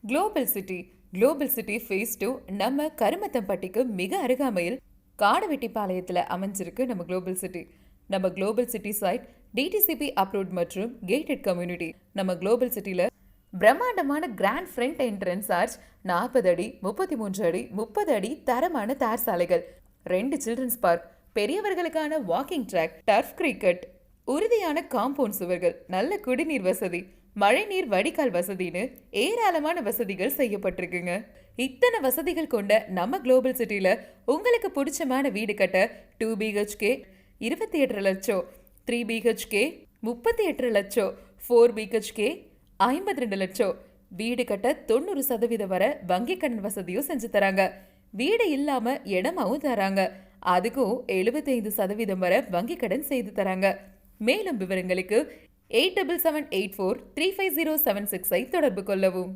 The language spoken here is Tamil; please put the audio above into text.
Global city global city phase 2 நம்ம கருமத்தம்பட்டிக்கு மிக அருகாமையில் காடவெட்டிப்பாளையத்தில் அமைஞ்சிருக்கு நம்ம குளோபல் சிட்டி. நம்ம global city site DTCP approved மற்றும் கேட்டட் கம்யூனிட்டி. நம்ம குளோபல் சிட்டியில் பிரம்மாண்டமான கிராண்ட் ஃப்ரண்ட் என்ட்ரன்ஸ் ஆர்ச், 40 அடி 33 அடி 30 அடி தரமான தார் சாலைகள், 2 சில்ட்ரன்ஸ் பார்க், பெரியவர்களுக்கான வாக்கிங் ட்ராக், டர்ஃப் கிரிக்கெட், உறுதியான காம்பவுண்ட் சுவர்கள், நல்ல குடிநீர் வசதி, மழைநீர் வடிகால் வசதின்னு ஏராளமான வசதிகள் செய்யப்பட்டிருக்குங்க. இத்தனை வசதிகள் கொண்ட நம்ம குளோபல் சிட்டில உங்களுக்கு பிடிச்சமான வீடு கட்ட 2 BHK 28 லட்சம், 3 BHK 38 லட்சம், 4 BHK 52 லட்சம், வீடு கட்ட 90% வரை வங்கி கடன் வசதியும் செஞ்சு தராங்க. வீடு இல்லாம இடமாவும் தராங்க. அதுக்கும் 75% வரை வங்கி கடன் செய்து தராங்க. மேலும் விவரங்களுக்கு 8778435076 தொடர்பு கொள்ளவும்.